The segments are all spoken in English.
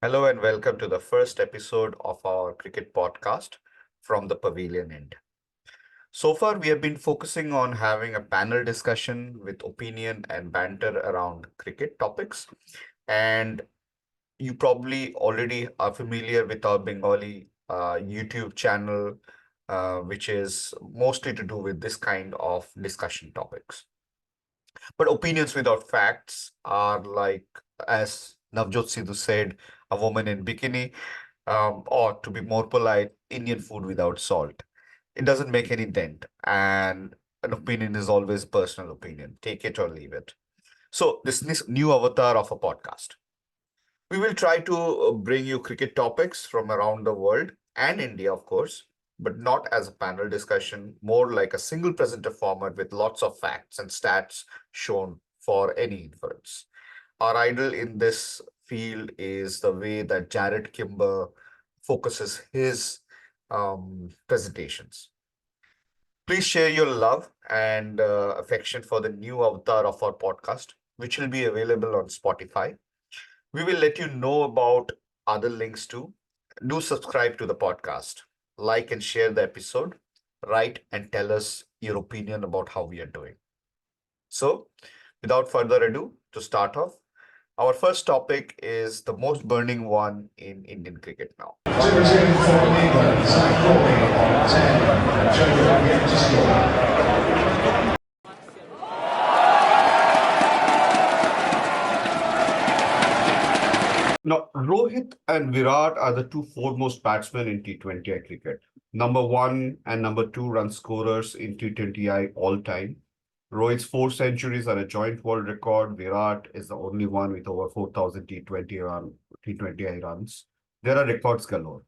Hello and welcome to the first episode of our cricket podcast from the Pavilion End. So far, we have been focusing on having a panel discussion with opinion and banter around cricket topics. And you probably already are familiar with our Bengali YouTube channel, which is mostly to do with this kind of discussion topics. But opinions without facts are like, as Navjot Sidhu said, a woman in bikini, or to be more polite, Indian food without salt. It doesn't make any dent, and an opinion is always personal opinion. Take it or leave it. So, this new avatar of a podcast. We will try to bring you cricket topics from around the world and India, of course, but not as a panel discussion, more like a single presenter format with lots of facts and stats shown for any inference. Our idol in this field is the way that Jared Kimber focuses his presentations. Please share your love and affection for the new avatar of our podcast, which will be available on Spotify. We will let you know about other links too. Do subscribe to the podcast, like and share the episode, write and tell us your opinion about how we are doing. So, without further ado, to start off, our first topic is the most burning one in Indian cricket now. Now, Rohit and Virat are the two foremost batsmen in T20I cricket. Number one and number two run scorers in T20I all time. Rohit's 4 centuries are a joint world record. Virat is the only one with over 4,000 T20I runs. There are records galore.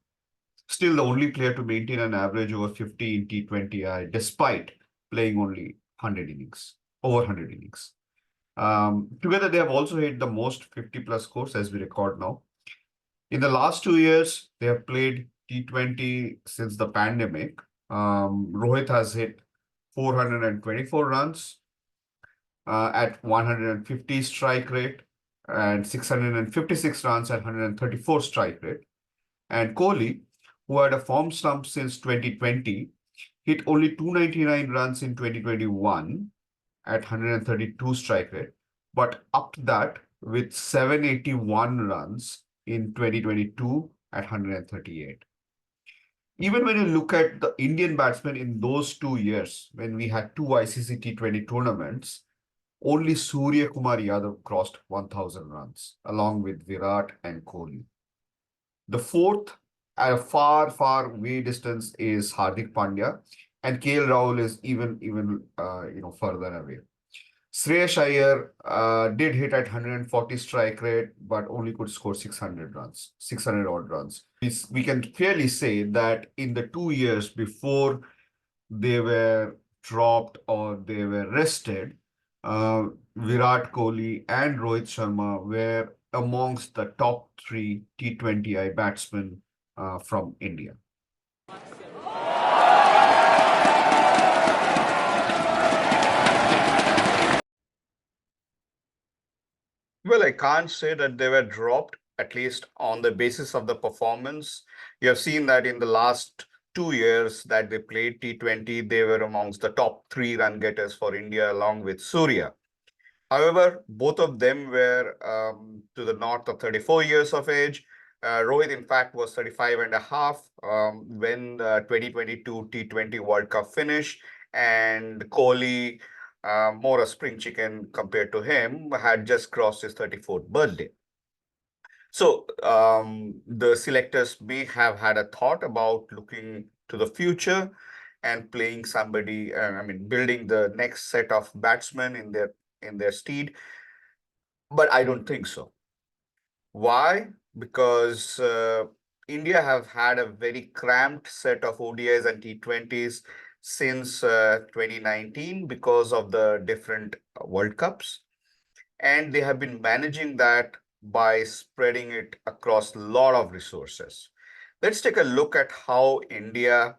Still the only player to maintain an average over 50 in T20I, despite playing only 100 innings, over 100 innings. Together, they have also hit the most 50 plus scores as we record now. In the last 2 years, they have played T20 since the pandemic. Rohit has hit 424 runs at 150 strike rate and 656 runs at 134 strike rate. And Kohli, who had a form slump since 2020, hit only 299 runs in 2021 at 132 strike rate, but upped that with 781 runs in 2022 at 138. Even when you look at the Indian batsmen in those 2 years, when we had two ICC T20 tournaments, only Surya Kumar Yadav crossed 1,000 runs, along with Virat and Kohli. The fourth, at a far, far way distance, is Hardik Pandya, and KL Rahul is even further away. Shreyas Iyer did hit at 140 strike rate, but only could score 600 runs, 600 odd runs. We can fairly say that in the 2 years before they were dropped or they were rested, Virat Kohli and Rohit Sharma were amongst the top three T20I batsmen from India. Well, I can't say that they were dropped, at least on the basis of the performance. You have seen that in the last 2 years that they played T20, they were amongst the top three run getters for India, along with Surya. However, both of them were to the north of 34 years of age. Rohit, in fact, was 35 and a half when the 2022 T20 World Cup finished, and Kohli, more a spring chicken compared to him, had just crossed his 34th birthday. So the selectors may have had a thought about looking to the future and playing somebody, building the next set of batsmen in their stead, but I don't think so. Why? Because India have had a very cramped set of ODIs and T20s since 2019 because of the different World Cups. And they have been managing that by spreading it across a lot of resources. Let's take a look at how India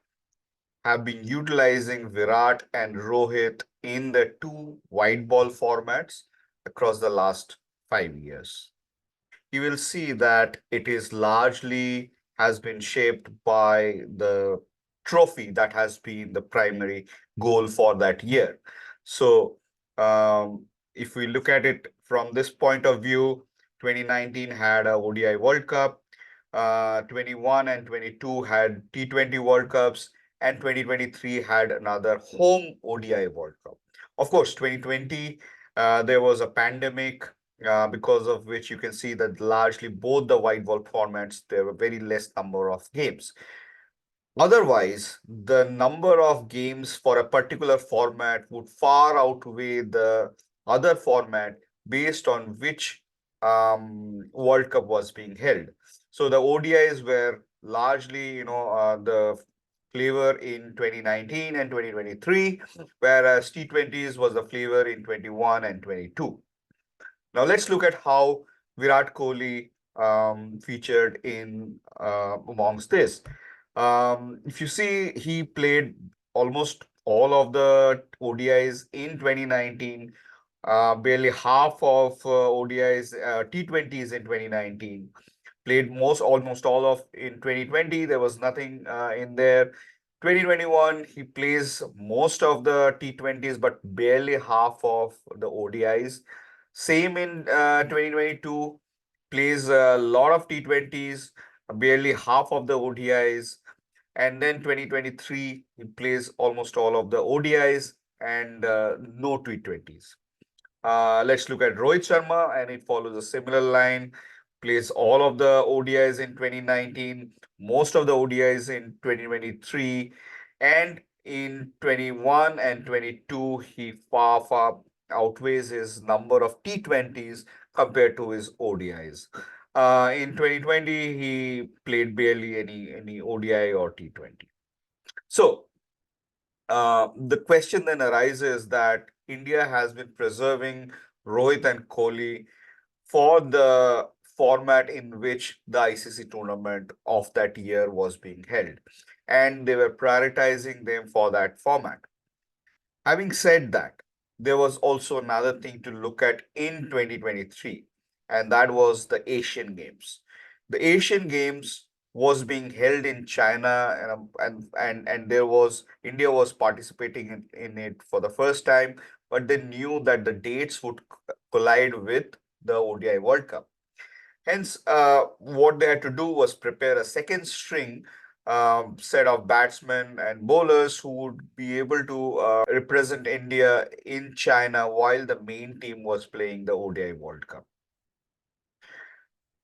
have been utilizing Virat and Rohit in the two white ball formats across the last 5 years. you will see that it is largely has been shaped by the trophy that has been the primary goal for that year. So, if we look at it from this point of view, 2019 had a ODI World Cup, 21 and 22 had T20 World Cups, and 2023 had another home ODI World Cup. Of course, 2020, there was a pandemic, because of which you can see that largely both the white ball formats, there were very less number of games. Otherwise, the number of games for a particular format would far outweigh the other format based on which World Cup was being held. So the ODIs were largely, the flavor in 2019 and 2023, whereas T20s was the flavor in 21 and 22. Now let's look at how Virat Kohli featured in amongst this. If you see, he played almost all of the ODIs in 2019, barely half of ODIs, T20s in 2019. Played almost all of in 2020. There was nothing in there. 2021, he plays most of the T20s, but barely half of the ODIs. Same in 2022, plays a lot of T20s, barely half of the ODIs. And then 2023, he plays almost all of the ODIs and no T20s. Let's look at Rohit Sharma, and it follows a similar line. Plays all of the ODIs in 2019, most of the ODIs in 2023, and in 21 and 22, he far outweighs his number of T20s compared to his ODIs. In 2020, he played barely any ODI or T20. So, the question then arises that India has been preserving Rohit and Kohli for the format in which the ICC tournament of that year was being held. And they were prioritizing them for that format. Having said that, there was also another thing to look at in 2023, and that was the Asian Games. The Asian Games was being held in China, and there was India was participating in it for the first time, but they knew that the dates would collide with the ODI World Cup. Hence, what they had to do was prepare a second string set of batsmen and bowlers who would be able to represent India in China while the main team was playing the ODI World Cup.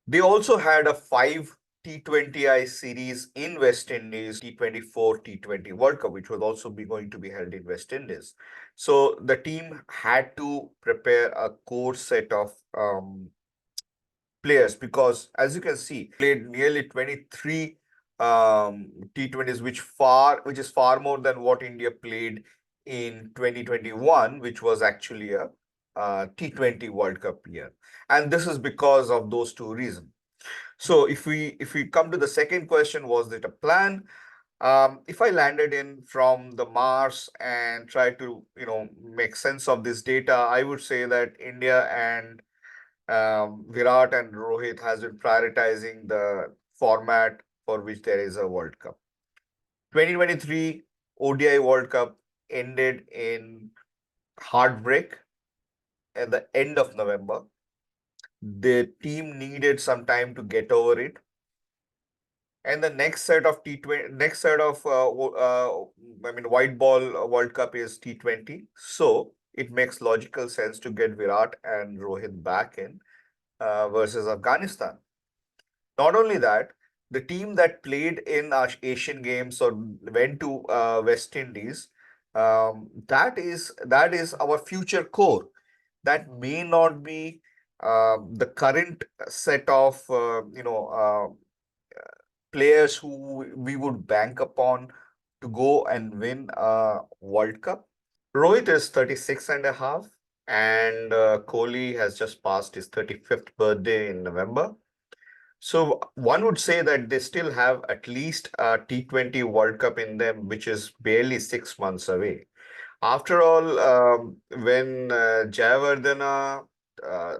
They also had a 5 T20I series in West Indies, T24 T20 World Cup, which was also going to be held in West Indies. So the team had to prepare a core set of players, because as you can see, played nearly 23 T20s, which is far more than what India played in 2021, which was actually a T20 World Cup year. And this is because of those two reasons. So if we come to the second question, was it a plan? If I landed in from the Mars and try to make sense of this data, I would say that India and Virat and Rohit has been prioritizing the format for which there is a World Cup. 2023 ODI World Cup ended in heartbreak at the end of November. The team needed some time to get over it. And the next set of T20, white ball World Cup is T20. So it makes logical sense to get Virat and Rohit back in versus Afghanistan. Not only that, the team that played in our Asian Games or went to West Indies, that is our future core. That may not be the current set of players who we would bank upon to go and win a World Cup. Rohit is 36 and a half, and Kohli has just passed his 35th birthday in November. So one would say that they still have at least a T20 World Cup in them, which is barely 6 months away. After all, when Jayawardena, uh,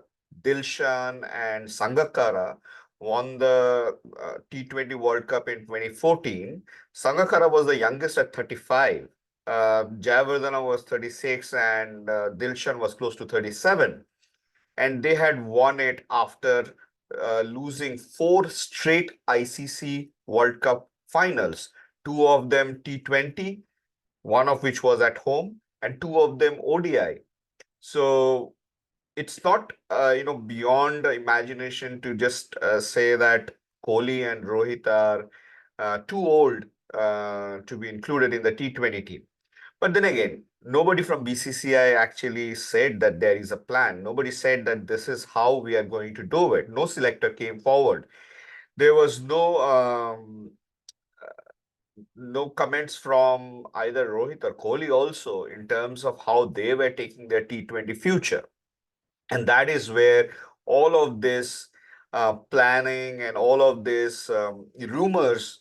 Dilshan and Sangakkara won the T20 World Cup in 2014. Sangakkara was the youngest at 35. Jayawardene was 36 and Dilshan was close to 37. And they had won it after losing four straight ICC World Cup finals, two of them T20, one of which was at home, and two of them ODI. So it's not beyond imagination to just say that Kohli and Rohit are too old to be included in the T20 team. But then again, nobody from BCCI actually said that there is a plan. Nobody said that this is how we are going to do it. No selector came forward. There was no comments from either Rohit or Kohli also in terms of how they were taking their T20 future. And that is where all of this planning and all of this rumors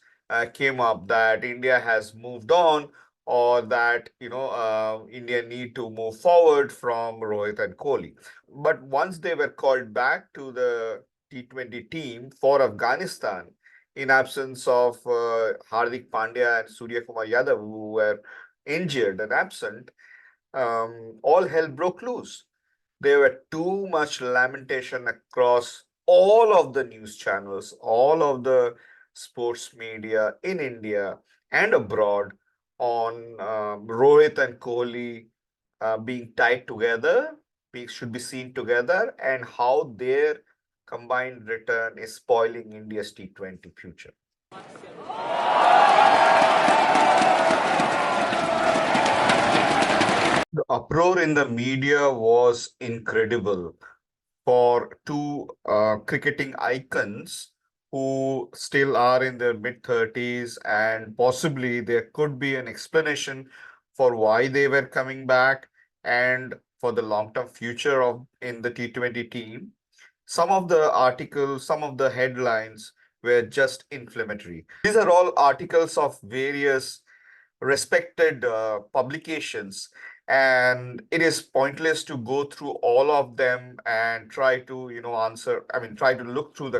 came up that India has moved on, or that India need to move forward from Rohit and Kohli. But once they were called back to the T20 team for Afghanistan, in absence of Hardik Pandya and Surya Kumar Yadav, who were injured and absent, all hell broke loose. There were too much lamentation across all of the news channels, all of the sports media in India and abroad on Rohit and Kohli being tied together, should be seen together, and how their combined return is spoiling India's T20 future. The uproar in the media was incredible for two cricketing icons who still are in their mid-30s, and possibly there could be an explanation for why they were coming back and for the long-term future of in the T20 team. Some of the articles, some of the headlines were just inflammatory. These are all articles of various respected publications, and it is pointless to go through all of them and try to try to look through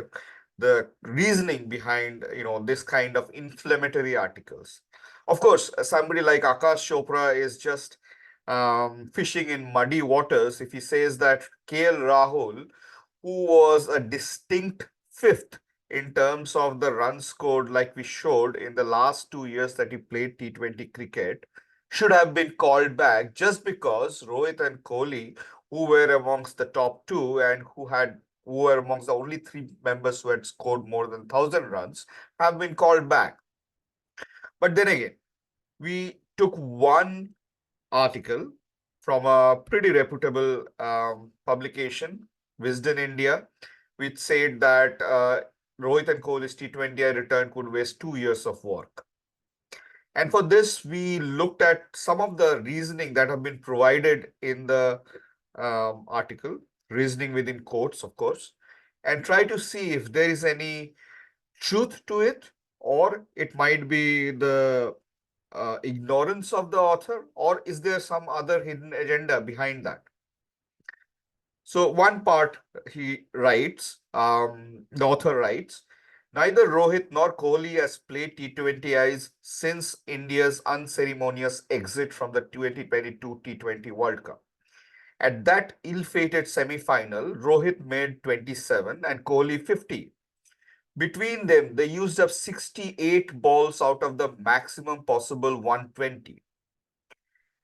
the reasoning behind this kind of inflammatory articles. Of course, somebody like Akash Chopra is just fishing in muddy waters if he says that KL Rahul, who was a distinct fifth in terms of the runs scored, like we showed in the last 2 years that he played T20 cricket, should have been called back just because Rohit and Kohli, who were amongst the top two and who were amongst the only three members who had scored more than 1,000 runs, have been called back. But then again, we took one article from a pretty reputable publication, Wisden India, which said that Rohit and Kohli's T20I return could waste 2 years of work. And for this, we looked at some of the reasoning that have been provided in the article, reasoning within quotes, of course, and try to see if there is any truth to it, or it might be the ignorance of the author, or is there some other hidden agenda behind that? So one part he writes, the author writes, neither Rohit nor Kohli has played T20Is since India's unceremonious exit from the 2022 T20 World Cup. At that ill-fated semi-final, Rohit made 27 and Kohli 50. Between them, they used up 68 balls out of the maximum possible 120.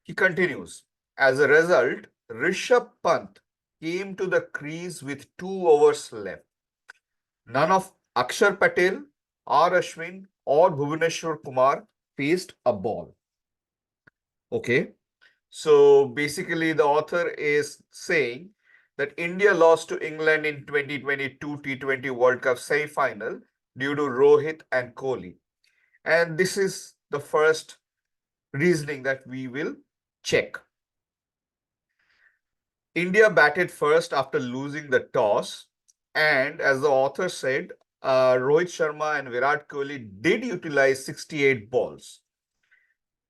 He continues, as a result, Rishabh Pant came to the crease with 2 overs left. None of Akshar Patel, R. Ashwin or Bhuvneshwar Kumar faced a ball. Okay. So basically the author is saying that India lost to England in 2022 T20 World Cup semi-final due to Rohit and Kohli. And this is the first reasoning that we will check. India batted first after losing the toss, and as the author said, Rohit Sharma and Virat Kohli did utilize 68 balls,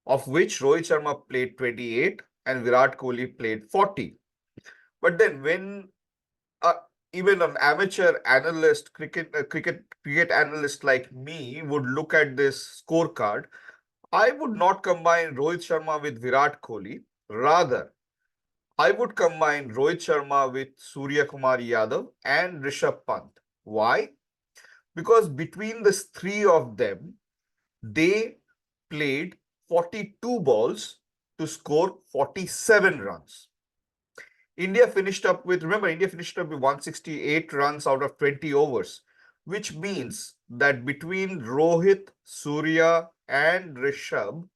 of which Rohit Sharma played 28 and Virat Kohli played 40. But then when even an amateur analyst, cricket analyst like me would look at this scorecard, I would not combine Rohit Sharma with Virat Kohli. Rather, I would combine Rohit Sharma with Surya Kumar Yadav and Rishabh Pant. Why? Because between the three of them, they played 42 balls to score 47 runs. India finished up with 168 runs out of 20 overs, which means that between Rohit, Surya, and Rishabh,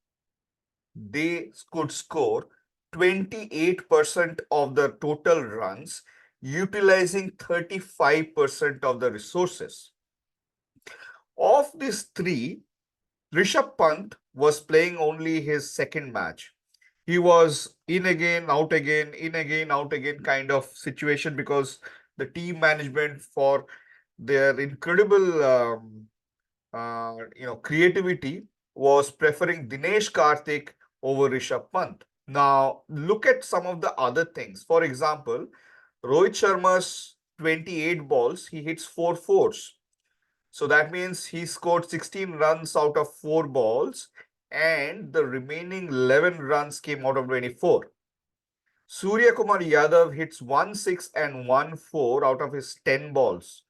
they could score 28% of the total runs, utilizing 35% of the resources. Of these three, Rishabh Pant was playing only his second match. He was in again, out again, in again, out again kind of situation because the team management, for their incredible creativity, was preferring Dinesh Karthik over Rishabh Pant. Now, look at some of the other things. For example, Rohit Sharma's 28 balls, he hits 4 fours. So that means he scored 16 runs out of 4 balls, and the remaining 11 runs came out of 24. Surya Kumar Yadav hits 1 6 and 1 4 out of his 10 balls,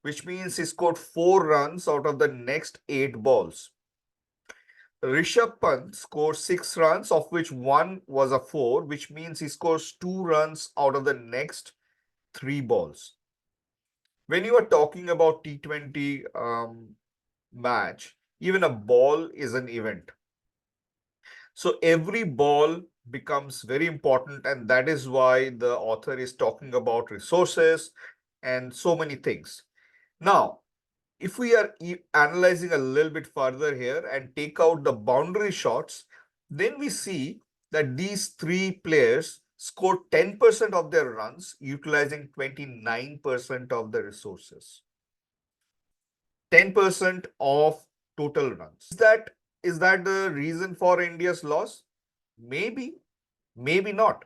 which means he scored 4 runs out of the next 8 balls. Rishabh Pant scores 6 runs, of which one was a 4, which means he scores 2 runs out of the next 3 balls. When you are talking about T20 match, even a ball is an event. So every ball becomes very important, and that is why the author is talking about resources and so many things. Now, if we are analyzing a little bit further here and take out the boundary shots, then we see that these three players scored 10% of their runs, utilizing 29% of the resources. 10% of total runs. Is that the reason for India's loss? Maybe, maybe not.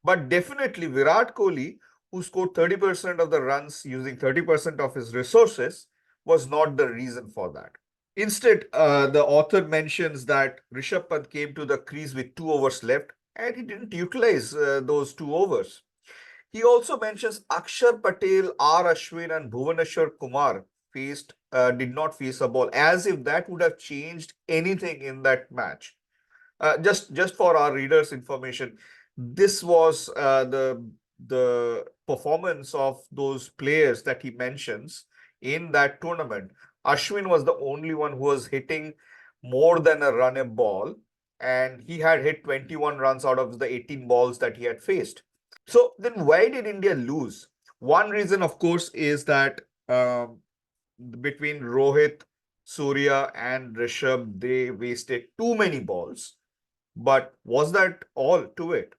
But definitely Virat Kohli, who scored 30% of the runs using 30% of his resources, was not the reason for that. Instead, the author mentions that Rishabh Pant came to the crease with 2 overs left and he didn't utilize those 2 overs. He also mentions Akshar Patel, R. Ashwin, and Bhuvaneshwar Kumar did not face a ball, as if that would have changed anything in that match. Just for our readers' information, this was the performance of those players that he mentions in that tournament. Ashwin was the only one who was hitting more than a run a ball, and he had hit 21 runs out of the 18 balls that he had faced. So then why did India lose? One reason, of course, is that between Rohit, Surya, and Rishabh, they wasted too many balls. But was that all to it?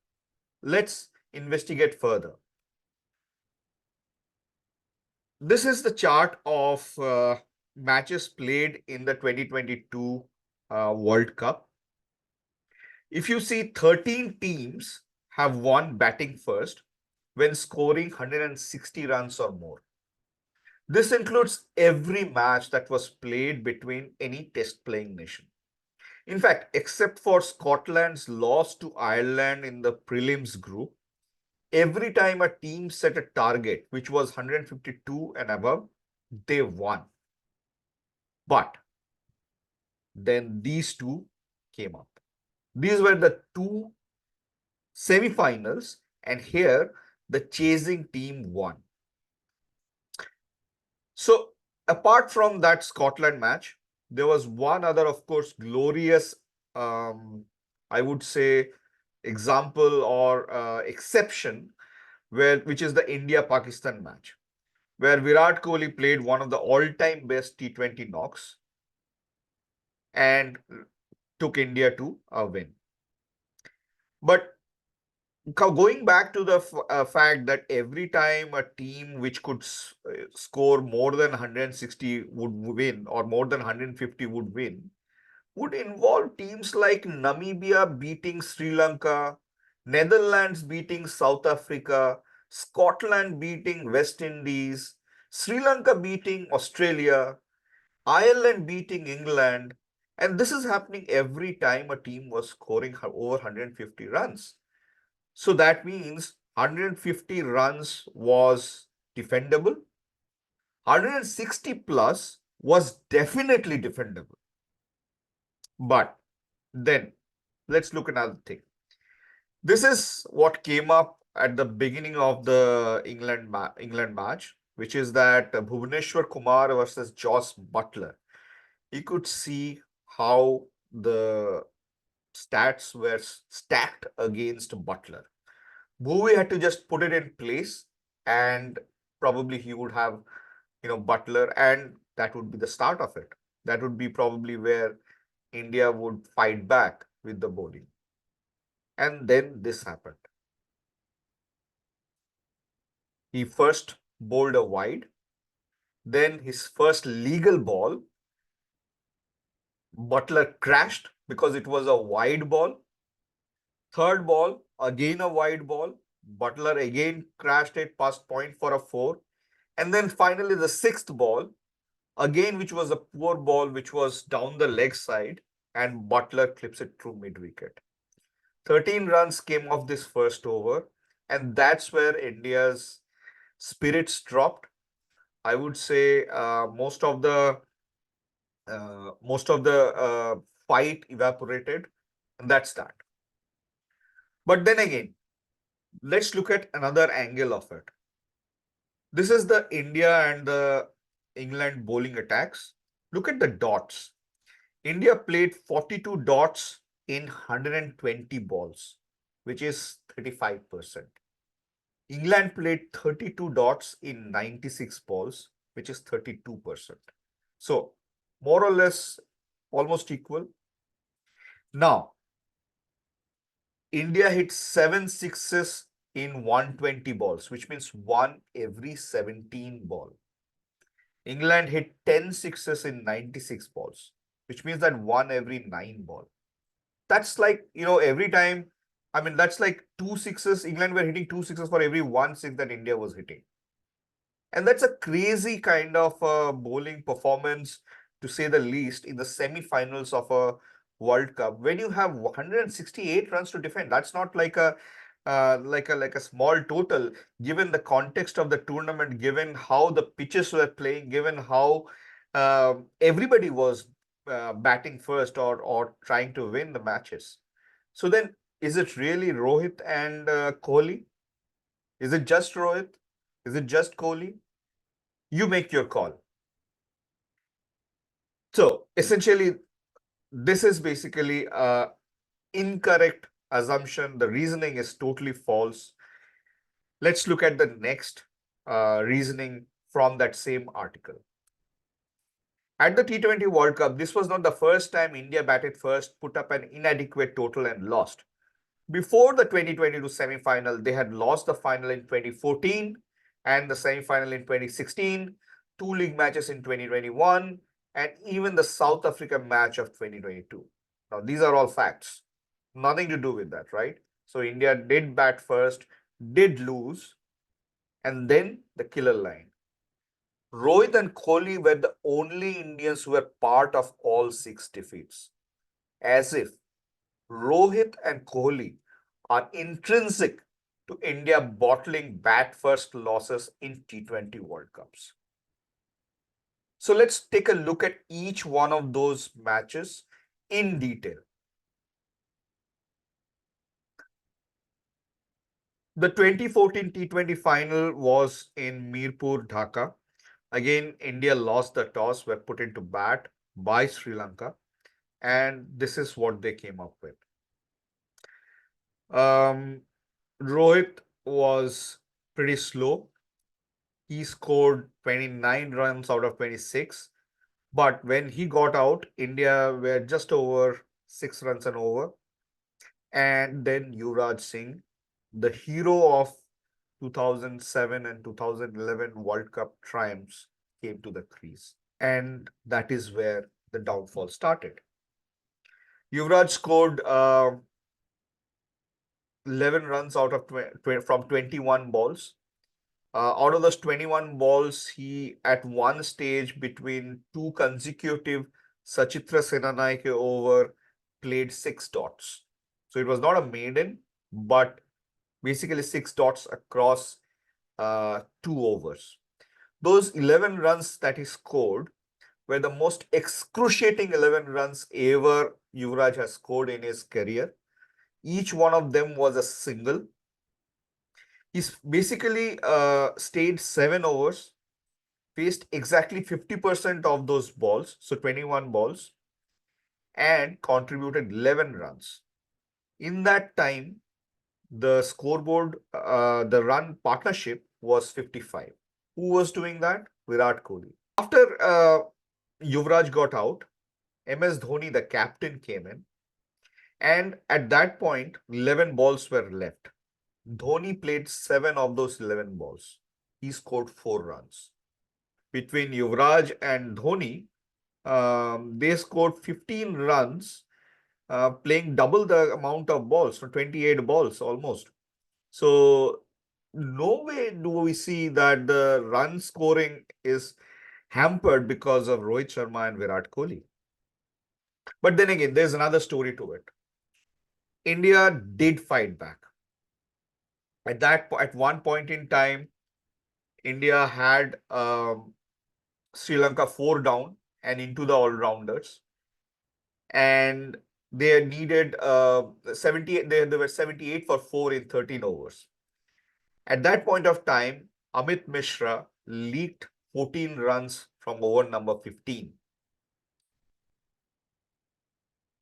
Let's investigate further. This is the chart of matches played in the 2022 World Cup. If you see, 13 teams have won batting first when scoring 160 runs or more. This includes every match that was played between any test playing nation. In fact, except for Scotland's loss to Ireland in the prelims group, every time a team set a target which was 152 and above, they won. But then these two came up. These were the two semi-finals, and here the chasing team won. So apart from that Scotland match, there was one other, of course, glorious, I would say, example or exception, which is the India-Pakistan match, where Virat Kohli played one of the all-time best T20 knocks and took India to a win. But going back to the fact that every time a team which could score more than 160 would win, or more than 150 would win, would involve teams like Namibia beating Sri Lanka, Netherlands beating South Africa, Scotland beating West Indies, Sri Lanka beating Australia, Ireland beating England. And this is happening every time a team was scoring over 150 runs. So that means 150 runs was defendable. 160 plus was definitely defendable. But then let's look at another thing. This is what came up at the beginning of the England match, which is that Bhuvneshwar Kumar versus Joss Butler. You could see how the stats were stacked against Butler. Bhuvi had to just put it in place, and probably he would have, Butler, and that would be the start of it. That would be probably where India would fight back with the bowling. And then this happened. He first bowled a wide, then his first legal ball, Butler crashed because it was a wide ball. Third ball, again a wide ball. Butler again crashed it past point for a four. And then finally the sixth ball, again, which was a poor ball, which was down the leg side, and Butler clips it through mid-wicket. 13 runs came off this first over, and that's where India's spirits dropped. I would say most of the fight evaporated, and that's that. But then again, let's look at another angle of it. This is the India and the England bowling attacks. Look at the dots. India played 42 dots in 120 balls, which is 35%. England played 32 dots in 96 balls, which is 32%. So, more or less almost equal. Now, India hit 7 sixes in 120 balls, which means 1 every 17 ball. England hit 10 sixes in 96 balls, which means that 1 every 9 ball. That's like, every time, that's like 2 sixes. England were hitting 2 sixes for every 1 six that India was hitting. And that's a crazy kind of bowling performance, to say the least, in the semi-finals of a World Cup. When you have 168 runs to defend, that's not like a small total, given the context of the tournament, given how the pitches were playing, given how everybody was batting first or trying to win the matches. So then, is it really Rohit and Kohli? Is it just Rohit? Is it just Kohli? You make your call. So essentially, this is basically a incorrect assumption. The reasoning is totally false. Let's look at the next reasoning from that same article. At the T20 World Cup, this was not the first time India batted first, put up an inadequate total and lost. Before the 2022 semi-final, they had lost the final in 2014 and the semi-final in 2016, 2 league matches in 2021, and even the South Africa match of 2022. Now, these are all facts. Nothing to do with that, right? So, India did bat first, did lose, and then the killer line. Rohit and Kohli were the only Indians who were part of all 6 defeats. As if Rohit and Kohli are intrinsic to India bottling bat first losses in T20 World Cups. So let's take a look at each one of those matches in detail. The 2014 T20 final was in Mirpur, Dhaka. Again, India lost the toss, were put into bat by Sri Lanka, and this is what they came up with. Rohit was pretty slow. He scored 29 runs out of 26. But when he got out, India were just over 6 runs and over. And then Yuvraj Singh, the hero of 2007 and 2011 World Cup triumphs, came to the crease. And that is where the downfall started. Yuvraj scored 11 runs out of from 21 balls. Out of those 21 balls, he at one stage between two consecutive Sachitra Senanaike over played 6 dots. So it was not a maiden, but basically 6 dots across 2 overs. Those 11 runs that he scored were the most excruciating 11 runs ever Yuvraj has scored in his career. Each one of them was a single. He's basically stayed 7 overs, faced exactly 50% of those balls, so 21 balls, and contributed 11 runs. In that time, the scoreboard, the run partnership was 55. Who was doing that? Virat Kohli. After Yuvraj got out, MS Dhoni, the captain, came in. And at that point, 11 balls were left. Dhoni played 7 of those 11 balls. He scored 4 runs. Between Yuvraj and Dhoni, they scored 15 runs, playing double the amount of balls, so 28 balls almost. So, no way do we see that the run scoring is hampered because of Rohit Sharma and Virat Kohli. But then again, there's another story to it. India did fight back. At one point in time, India had Sri Lanka 4 down and into the all-rounders. And they needed 78, they were 78 for 4 in 13 overs. At that point of time, Amit Mishra leaked 14 runs from over number 15.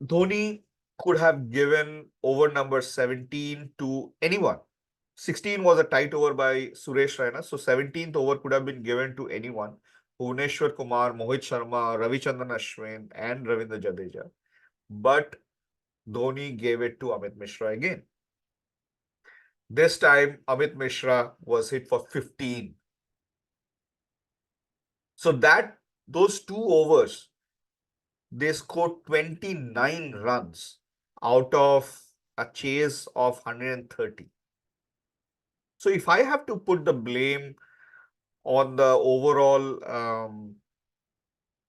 Dhoni could have given over number 17 to anyone. 16 was a tight over by Suresh Raina, so 17th over could have been given to anyone. Bhuvneshwar Kumar, Mohit Sharma, Ravichandran Ashwin, and Ravindra Jadeja. But Dhoni gave it to Amit Mishra again. This time, Amit Mishra was hit for 15. So those 2 overs, they scored 29 runs out of a chase of 130. So if I have to put the blame on the overall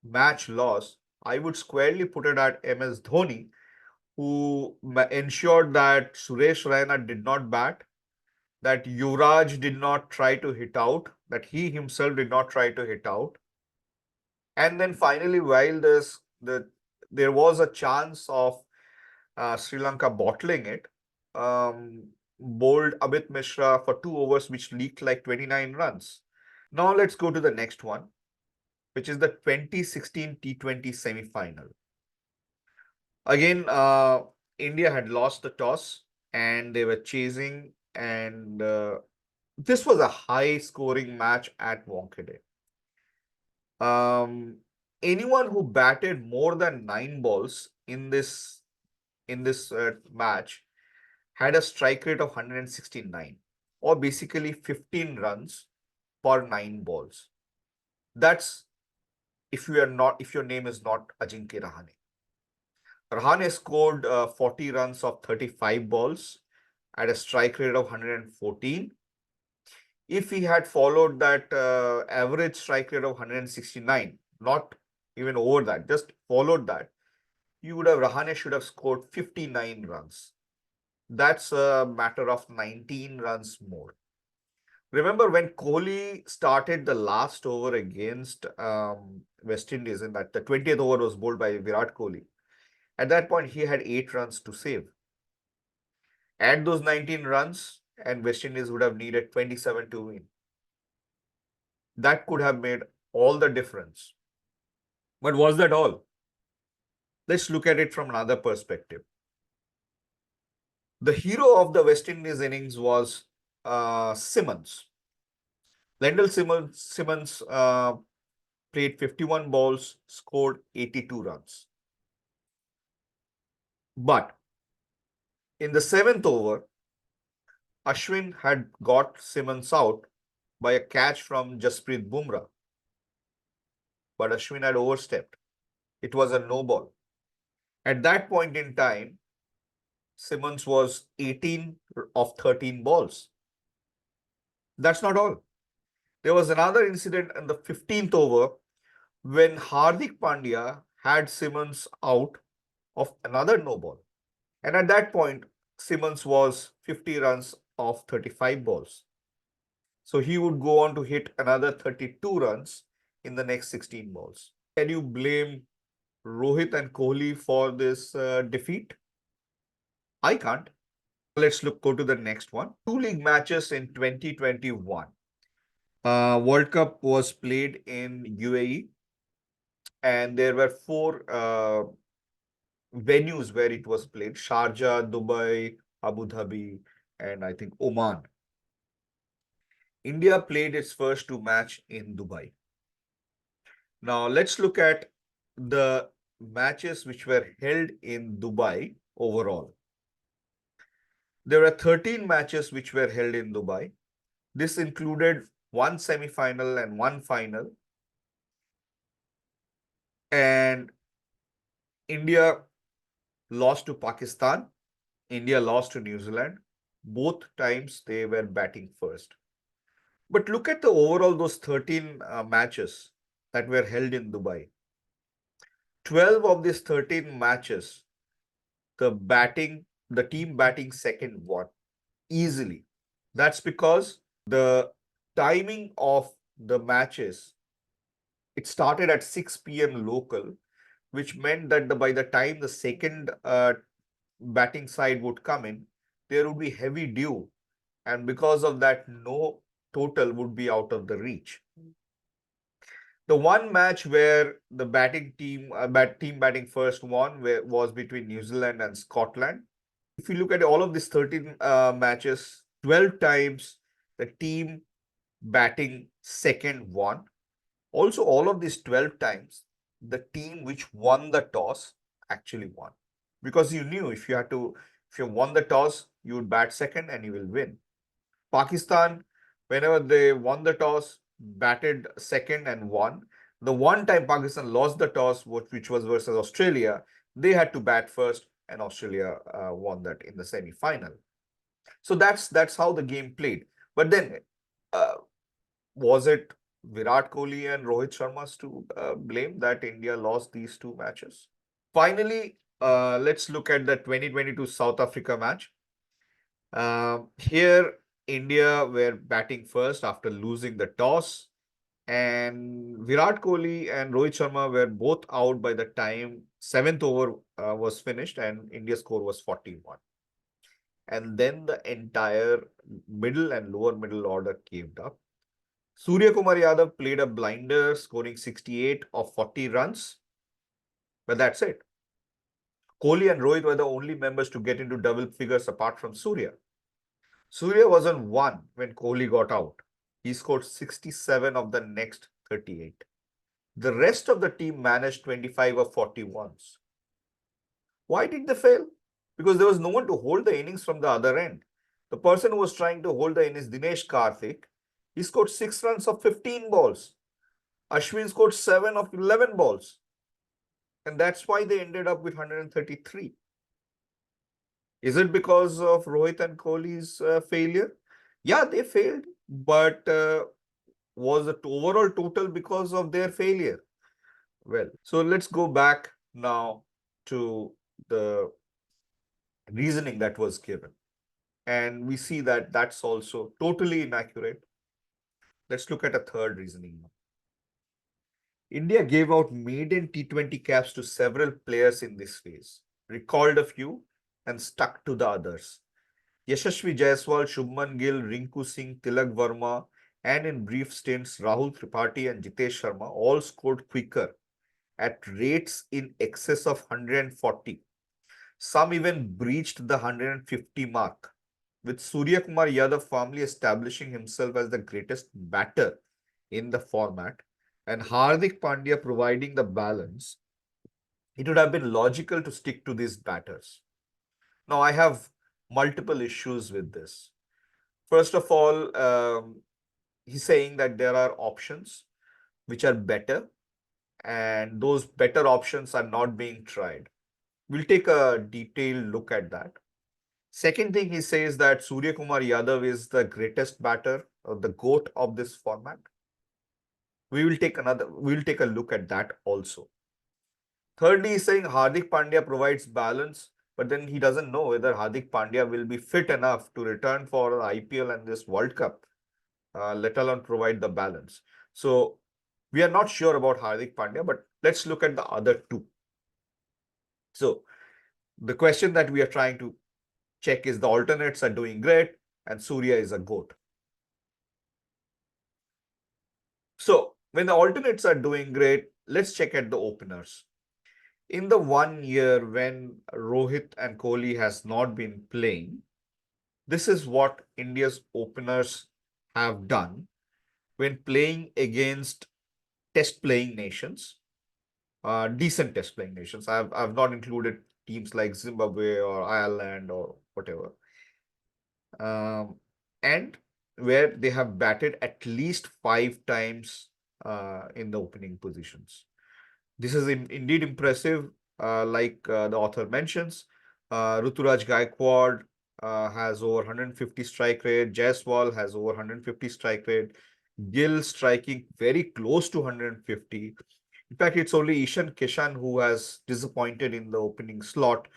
match loss, I would squarely put it at MS Dhoni, who ensured that Suresh Raina did not bat, that Yuvraj did not try to hit out, that he himself did not try to hit out. And then finally, while there was a chance of Sri Lanka bottling it, bowled Amit Mishra for 2 overs, which leaked like 29 runs. Now let's go to the next one, which is the 2016 T20 semi-final. Again, India had lost the toss and they were chasing, and this was a high-scoring match at Wankhede. Anyone who batted more than 9 balls in this match had a strike rate of 169, or basically 15 runs per 9 balls. That's if your name is not Ajinkya Rahane. Rahane scored 40 runs of 35 balls at a strike rate of 114. If he had followed that average strike rate of 169, not even over that, just followed that, Rahane should have scored 59 runs. That's a matter of 19 runs more. Remember when Kohli started the last over against West Indies, in that the 20th over was bowled by Virat Kohli. At that point, he had 8 runs to save. Add those 19 runs and West Indies would have needed 27 to win. That could have made all the difference. But was that all? Let's look at it from another perspective. The hero of the West Indies innings was Simmons. Lendl Simmons played 51 balls, scored 82 runs. But in the 7th over, Ashwin had got Simmons out by a catch from Jasprit Bumrah. But Ashwin had overstepped. It was a no ball. At that point in time, Simmons was 18 of 13 balls. That's not all. There was another incident in the 15th over when Hardik Pandya had Simmons out of another no ball. And at that point, Simmons was 50 runs off 35 balls. So he would go on to hit another 32 runs in the next 16 balls. Can you blame Rohit and Kohli for this defeat? I can't. Let's go to the next one. Two league matches in 2021. World Cup was played in UAE, and there were four venues where it was played: Sharjah, Dubai, Abu Dhabi, and I think Oman. India played its first two matches in Dubai. Now let's look at the matches which were held in Dubai overall. There are 13 matches which were held in Dubai. This included one semi-final and one final. And India lost to Pakistan. India lost to New Zealand. Both times they were batting first. But look at the overall those 13 matches that were held in Dubai. 12 of these 13 matches, the team batting second won easily. That's because the timing of the matches, it started at 6 p.m. local, which meant that by the time the second batting side would come in, there would be heavy dew. And because of that, no total would be out of the reach. The one match where the team batting first won was between New Zealand and Scotland. If you look at all of these 13 matches, 12 times the team batting second won. Also, all of these 12 times, the team which won the toss actually won. Because you knew if you won the toss, you would bat second and you will win. Pakistan, whenever they won the toss, batted second and won. The one time Pakistan lost the toss, which was versus Australia, they had to bat first, and Australia won that in the semi-final. So that's how the game played. But then, was it Virat Kohli and Rohit Sharma's to blame that India lost these two matches? Finally, let's look at the 2022 South Africa match. Here, India were batting first after losing the toss, and Virat Kohli and Rohit Sharma were both out by the time 7th over was finished, and India's score was 41. And then the entire middle and lower middle order caved up. Surya Kumar Yadav played a blinder, scoring 68 of 40 runs, but that's it. Kohli and Rohit were the only members to get into double figures apart from Surya. Surya was on 1 when Kohli got out. He scored 67 of the next 38. The rest of the team managed 25 of 41s. Why did they fail? Because there was no one to hold the innings from the other end. The person who was trying to hold the innings, Dinesh Karthik, he scored 6 runs of 15 balls. Ashwin scored 7 of 11 balls. And that's why they ended up with 133. Is it because of Rohit and Kohli's failure? Yeah, they failed, but was the overall total because of their failure? Well, so let's go back now to the reasoning that was given. And we see that that's also totally inaccurate. Let's look at a third reasoning now. India gave out maiden T20 caps to several players in this phase, recalled a few, and stuck to the others. Yashasvi Jaiswal, Shubman Gill, Rinku Singh, Tilak Verma, and in brief stints, Rahul Tripathi and Jitesh Sharma all scored quicker at rates in excess of 140. Some even breached the 150 mark, with Surya Kumar Yadav firmly establishing himself as the greatest batter in the format and Hardik Pandya providing the balance. It would have been logical to stick to these batters. Now, I have multiple issues with this. First of all, he's saying that there are options which are better, and those better options are not being tried. We'll take a detailed look at that. Second thing, he says that Surya Kumar Yadav is the greatest batter, or the GOAT of this format. We will take a look at that also. Thirdly, he's saying Hardik Pandya provides balance, but then he doesn't know whether Hardik Pandya will be fit enough to return for the IPL and this World Cup, let alone provide the balance. So we are not sure about Hardik Pandya, but let's look at the other two. So the question that we are trying to check is the alternates are doing great and Surya is a GOAT. So when the alternates are doing great, let's check at the openers. In the 1 year when Rohit and Kohli has not been playing, this is what India's openers have done when playing against test playing nations, decent test playing nations. I've not included teams like Zimbabwe or Ireland or whatever. And where they have batted at least 5 times in the opening positions. This is indeed impressive, like the author mentions. Ruturaj Gaikwad has over 150 strike rate. Jaiswal has over 150 strike rate. Gill striking very close to 150. In fact, it's only Ishan Kishan who has disappointed in the opening slot,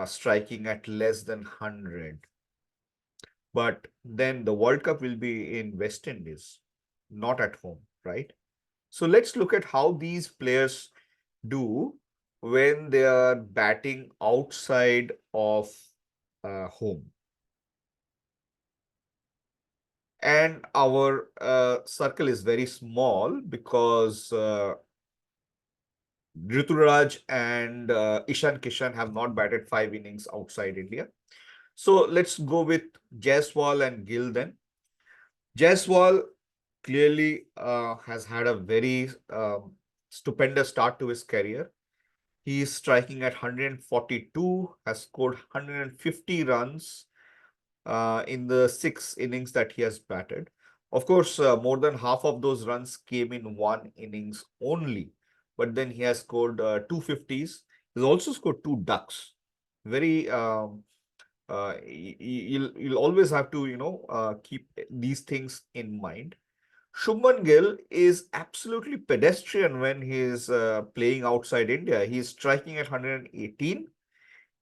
striking at less than 100. But then the World Cup will be in West Indies, not at home, right? So let's look at how these players do when they are batting outside of home. And our circle is very small because Rituraj and Ishan Kishan have not batted 5 innings outside India. So let's go with Jaiswal and Gill then. Jaiswal clearly has had a very stupendous start to his career. He is striking at 142, has scored 150 runs in the 6 innings that he has batted. Of course, more than half of those runs came in 1 innings only, but then he has scored 250s. He's also scored 2 ducks. Very, you'll always have to, keep these things in mind. Shubman Gill is absolutely pedestrian when he is playing outside India. He is striking at 118.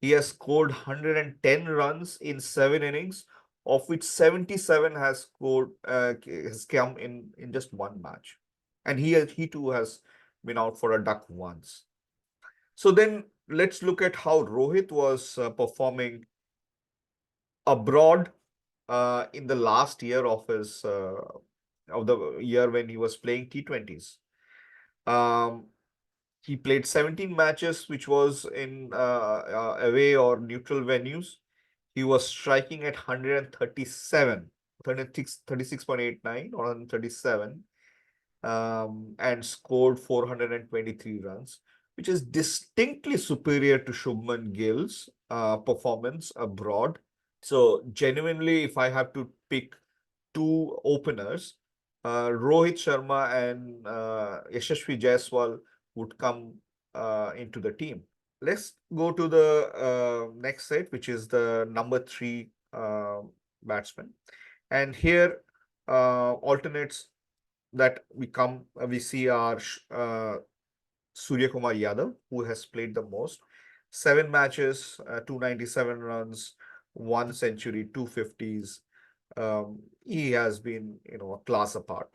He has scored 110 runs in 7 innings, of which 77 has come in just one match, and he too has been out for a duck once. So then let's look at how Rohit was performing abroad in the last year of the year when he was playing T20s. He played 17 matches, which was in away or neutral venues. He was striking at 137, 36.89 or 137, and scored 423 runs, which is distinctly superior to Shubman Gill's performance abroad. So genuinely, if I have to pick two openers, Rohit Sharma and Yashasvi Jaiswal would come into the team. Let's go to the next set, which is the number 3 batsman. And here, alternates that we see are Surya Kumar Yadav, who has played the most. 7 matches, 297 runs, 1 century, 250s. He has been, a class apart.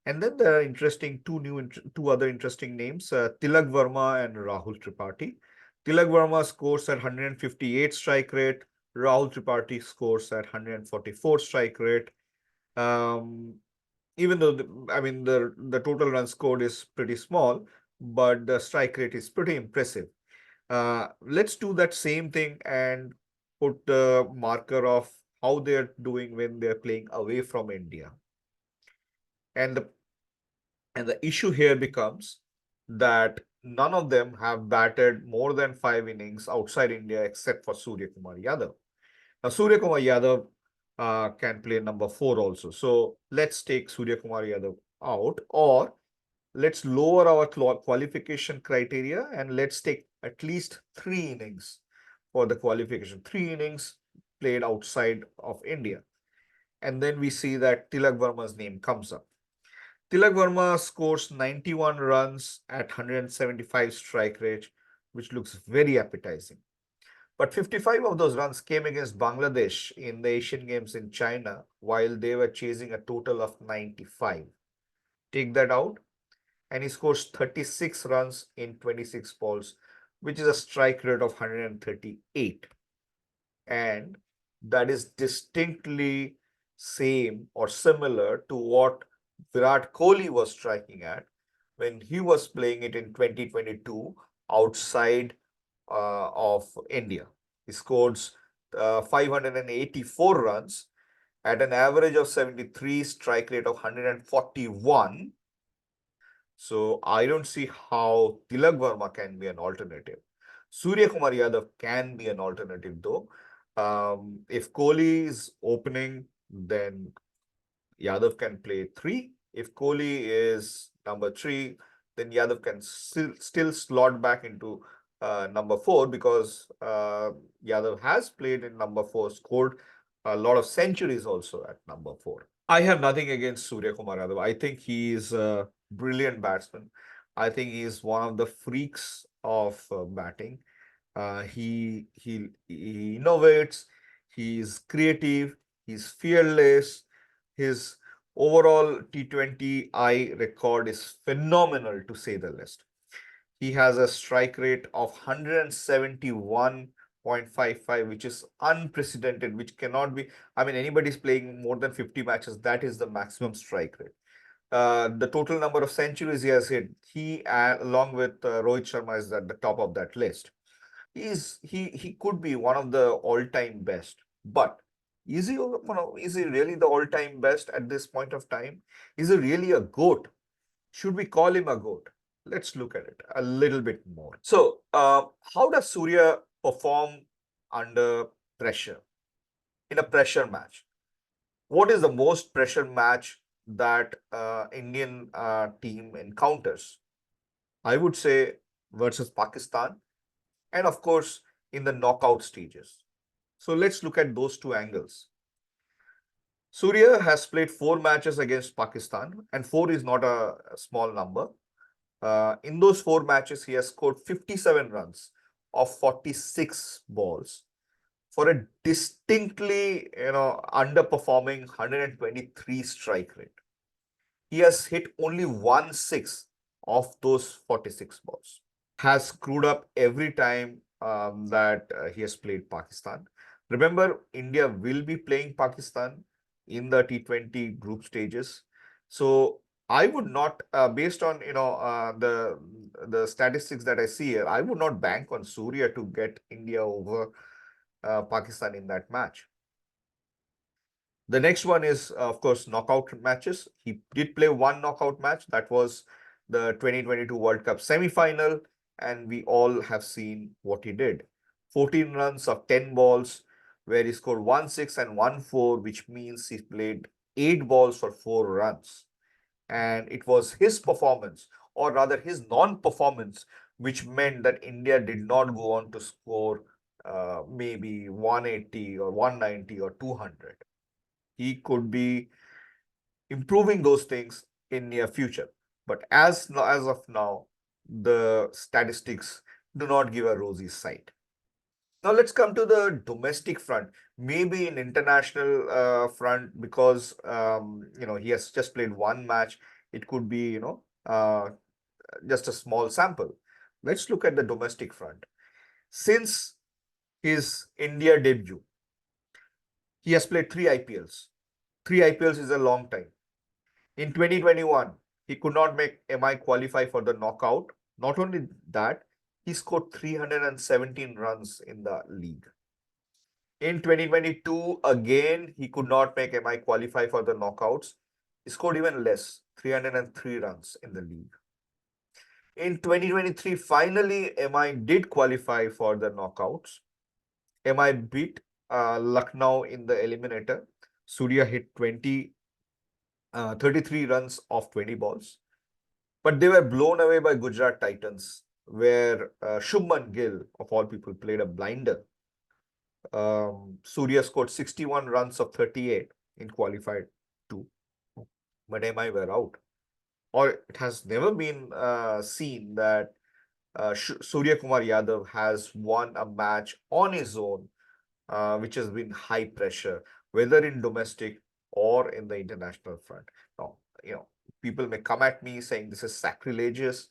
And then there are two other interesting names, Tilak Verma and Rahul Tripathi. Tilak Verma scores at 158 strike rate. Rahul Tripathi scores at 144 strike rate. Even though the total run scored is pretty small, but the strike rate is pretty impressive. Let's do that same thing and put the marker of how they're doing when they're playing away from India. And the issue here becomes that none of them have batted more than 5 innings outside India except for Surya Kumar Yadav. Now, Surya Kumar Yadav can play number 4 also. So let's take Surya Kumar Yadav out, or let's lower our qualification criteria and let's take at least 3 innings for the qualification. 3 innings played outside of India. And then we see that Tilak Verma's name comes up. Tilak Verma scores 91 runs at 175 strike rate, which looks very appetizing. But 55 of those runs came against Bangladesh in the Asian Games in China, while they were chasing a total of 95. Take that out, and he scores 36 runs in 26 balls, which is a strike rate of 138. And that is distinctly same or similar to what Virat Kohli was striking at when he was playing it in 2022 outside of India. He scores 584 runs at an average of 73, strike rate of 141. So I don't see how Tilak Verma can be an alternative. Surya Kumar Yadav can be an alternative though. If Kohli is opening, then Yadav can play 3. If Kohli is number 3, then Yadav can still slot back into number 4 because Yadav has played in number 4, scored a lot of centuries also at number 4. I have nothing against Surya Kumar Yadav. I think he is a brilliant batsman. I think he is one of the freaks of batting. He innovates. He's creative. He's fearless. His overall T20I record is phenomenal, to say the least. He has a strike rate of 171.55, which is unprecedented, which cannot be. I mean, anybody's playing more than 50 matches, that is the maximum strike rate. The total number of centuries he has hit, he along with Rohit Sharma is at the top of that list. He could be one of the all-time best, but is he really the all-time best at this point of time? Is he really a GOAT? Should we call him a GOAT? Let's look at it a little bit more. So, how does Surya perform under pressure in a pressure match? What is the most pressure match that Indian team encounters? I would say versus Pakistan, and of course in the knockout stages. So let's look at those two angles. Surya has played 4 matches against Pakistan, and 4 is not a small number. In those 4 matches, he has scored 57 runs of 46 balls for a distinctly, underperforming 123 strike rate. He has hit only 1/6 of those 46 balls. Has screwed up every time that he has played Pakistan. Remember, India will be playing Pakistan in the T20 group stages. So I would not, based on the statistics that I see here, I would not bank on Surya to get India over Pakistan in that match. The next one is, of course, knockout matches. He did play one knockout match. That was the 2022 World Cup semi-final, and we all have seen what he did. 14 runs of 10 balls, where he scored 1/6 and 1/4, which means he played 8 balls for 4 runs. And it was his performance, or rather his non-performance, which meant that India did not go on to score maybe 180 or 190 or 200. He could be improving those things in near future. But as of now, the statistics do not give a rosy sight. Now let's come to the domestic front, maybe in international front, because he has just played one match. It could be just a small sample. Let's look at the domestic front. Since his India debut, he has played 3 IPLs. 3 IPLs is a long time. In 2021, he could not make MI qualify for the knockout. Not only that, he scored 317 runs in the league. In 2022, again, he could not make MI qualify for the knockouts. He scored even less, 303 runs in the league. In 2023, finally, MI did qualify for the knockouts. MI beat Lucknow in the eliminator. Surya hit 33 runs off 20 balls. But they were blown away by Gujarat Titans, where Shubman Gill, of all people, played a blinder. Surya scored 61 runs of 38 in qualified 2, but MI were out. or it has never been seen that Surya Kumar Yadav has won a match on his own, which has been high pressure, whether in domestic or in the international front. Now, people may come at me saying this is sacrilegious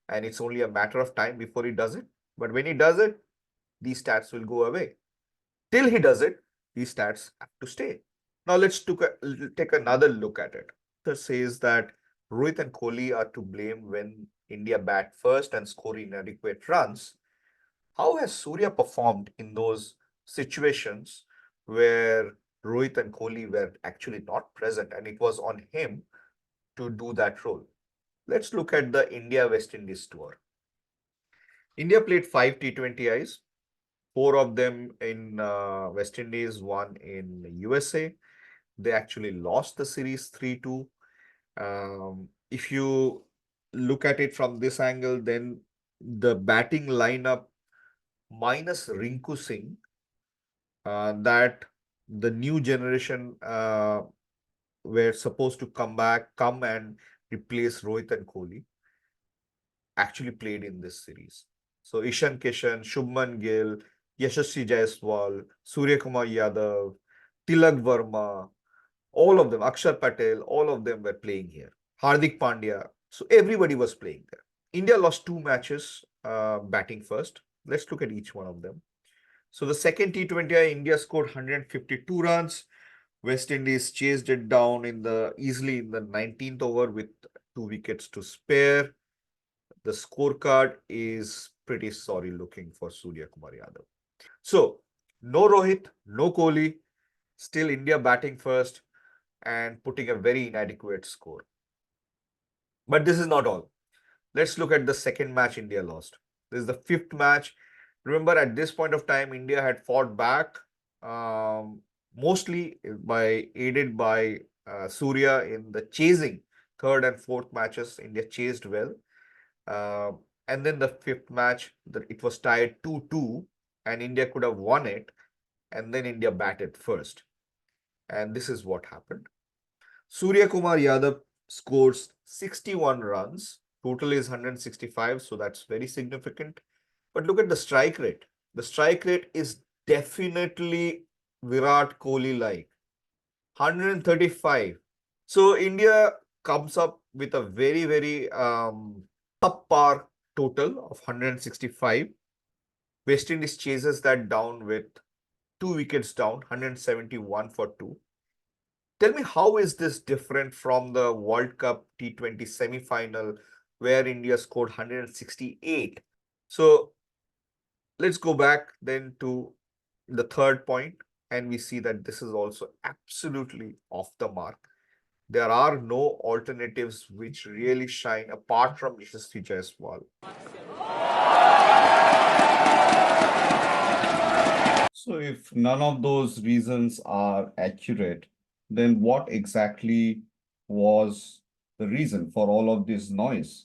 and it's only a matter of time before he does it. But when he does it, these stats will go away. Till he does it, these stats have to stay. Now take another look at it. It says that Rohit and Kohli are to blame when India bat first and score inadequate runs. How has Surya performed in those situations where Rohit and Kohli were actually not present and it was on him to do that role? Let's look at the India West Indies tour. India played 5 T20Is, four of them in West Indies, one in USA. They actually lost the series 3-2. If you look at it from this angle, then the batting lineup minus Rinku Singh, that the new generation were supposed to come and replace Rohit and Kohli, actually played in this series. So Ishan Kishan, Shubman Gill, Yashasvi Jaiswal, Surya Kumar Yadav, Tilak Verma, all of them, Akshar Patel, all of them were playing here. Hardik Pandya. So everybody was playing there. India lost 2 matches batting first. Let's look at each one of them. So the second T20I, India scored 152 runs. West Indies chased it down easily in the 19th over with 2 wickets to spare. The scorecard is pretty sorry looking for Surya Kumar Yadav. So no Rohit, no Kohli, still India batting first and putting a very inadequate score. But this is not all. Let's look at the second match India lost. This is the fifth match. Remember, at this point of time, India had fought back, mostly aided by Surya in the chasing. Third and fourth matches, India chased well. And then the fifth match, it was tied 2-2, and India could have won it. And then India batted first. And this is what happened. Surya Kumar Yadav scores 61 runs. Total is 165, so that's very significant. But look at the strike rate. The strike rate is definitely Virat Kohli-like. 135. So India comes up with a very, very subpar total of 165. West Indies chases that down with 2 wickets down, 171 for 2. Tell me, how is this different from the World Cup T20 semi-final where India scored 168? So let's go back then to the third point, and we see that this is also absolutely off the mark. There are no alternatives which really shine apart from Yashasvi Jaiswal. So if none of those reasons are accurate, then what exactly was the reason for all of this noise?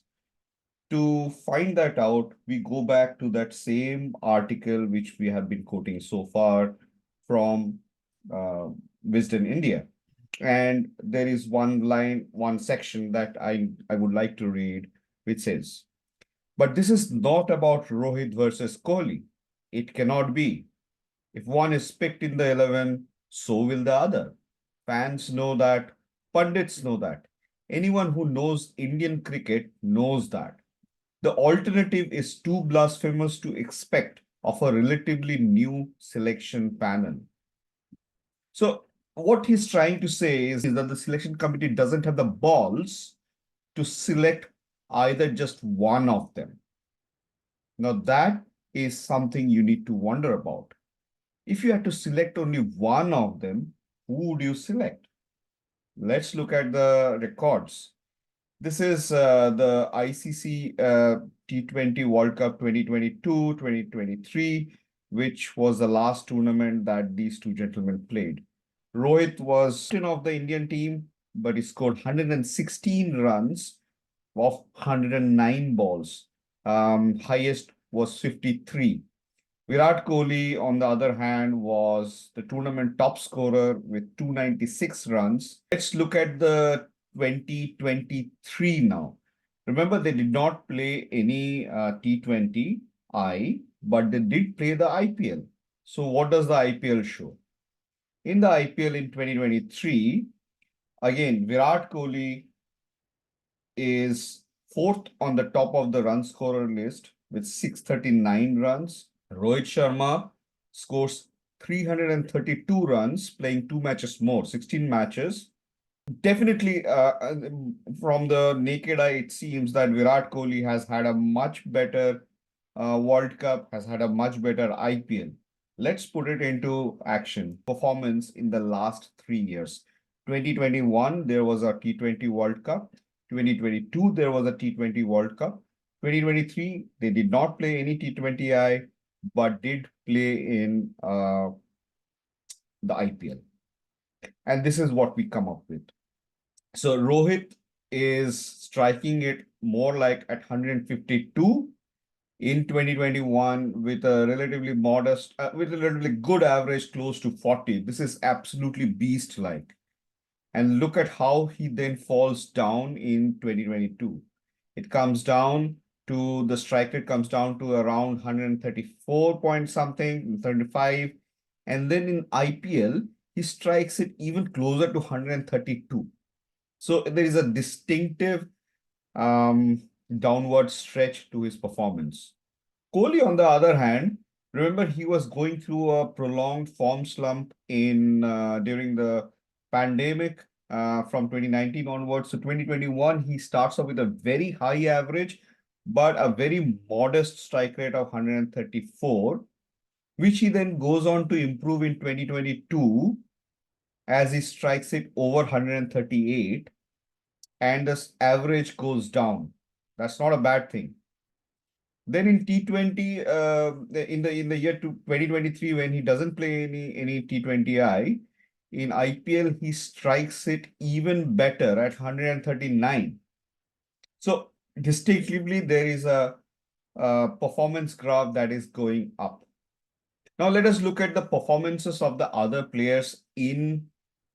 To find that out, we go back to that same article which we have been quoting so far from Wisden India. And there is one section that I would like to read, which says, "But this is not about Rohit versus Kohli. It cannot be. If one is picked in the 11, so will the other. Fans know that, pundits know that. Anyone who knows Indian cricket knows that. The alternative is too blasphemous to expect of a relatively new selection panel." So what he's trying to say is that the selection committee doesn't have the balls to select either just one of them. Now that is something you need to wonder about. If you had to select only one of them, who would you select? Let's look at the records. This is the ICC T20 World Cup 2022, 2023, which was the last tournament that these two gentlemen played. Rohit was captain of the Indian team, but he scored 116 runs of 109 balls. Highest was 53. Virat Kohli, on the other hand, was the tournament top scorer with 296 runs. Let's look at the 2023 now. Remember, they did not play any T20I, but they did play the IPL. So what does the IPL show? In the IPL in 2023, again, Virat Kohli is fourth on the top of the run scorer list with 639 runs. Rohit Sharma scores 332 runs, playing 2 matches more, 16 matches. Definitely, from the naked eye, it seems that Virat Kohli has had a much better World Cup, has had a much better IPL. Let's put it into action. Performance in the last 3 years. 2021, there was a T20 World Cup. 2022, there was a T20 World Cup. 2023, they did not play any T20I, but did play in the IPL. And this is what we come up with. So Rohit is striking it more like at 152 in 2021 with a relatively modest, with a relatively good average close to 40. This is absolutely beast-like. And look at how he then falls down in 2022. It comes down to the strike rate comes down to around 134 point something, 35. And then in IPL, he strikes it even closer to 132. So there is a distinctive downward stretch to his performance. Kohli, on the other hand, remember he was going through a prolonged form slump in during the pandemic from 2019 onwards. So 2021, he starts off with a very high average, but a very modest strike rate of 134, which he then goes on to improve in 2022 as he strikes it over 138 and the average goes down. That's not a bad thing. Then in T20, in the year 2023, when he doesn't play any T20I, in IPL he strikes it even better at 139. So distinctively there is a performance graph that is going up. Now let us look at the performances of the other players in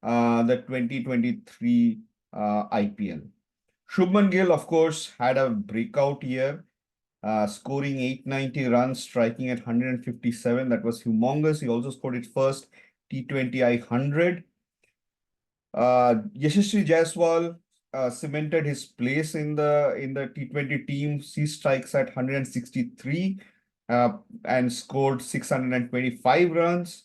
the 2023 IPL. Shubman Gill, of course, had a breakout year, scoring 890 runs, striking at 157. That was humongous. He also scored his first T20I 100. Yashasvi Jaiswal cemented his place in the T20 team. He strikes at 163 and scored 625 runs.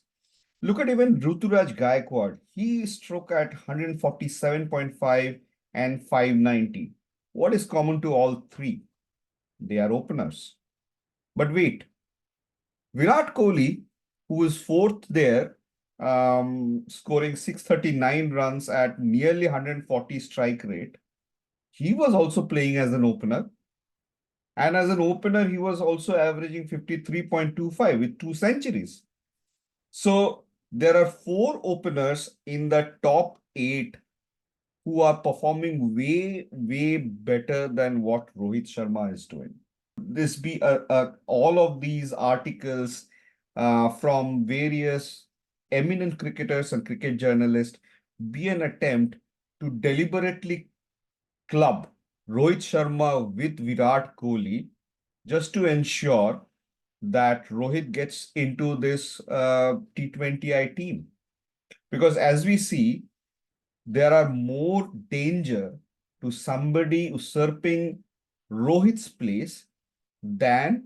Look at even Ruturaj Gaikwad. He struck at 147.5 and 590. What is common to all three? They are openers. But wait, Virat Kohli, who is fourth there, scoring 639 runs at nearly 140 strike rate, he was also playing as an opener. And as an opener, he was also averaging 53.25 with 2 centuries. So there are 4 openers in the top 8 who are performing way, way better than what Rohit Sharma is doing. This be all of these articles from various eminent cricketers and cricket journalists be an attempt to deliberately club Rohit Sharma with Virat Kohli just to ensure that Rohit gets into this T20I team. Because as we see, there are more danger to somebody usurping Rohit's place than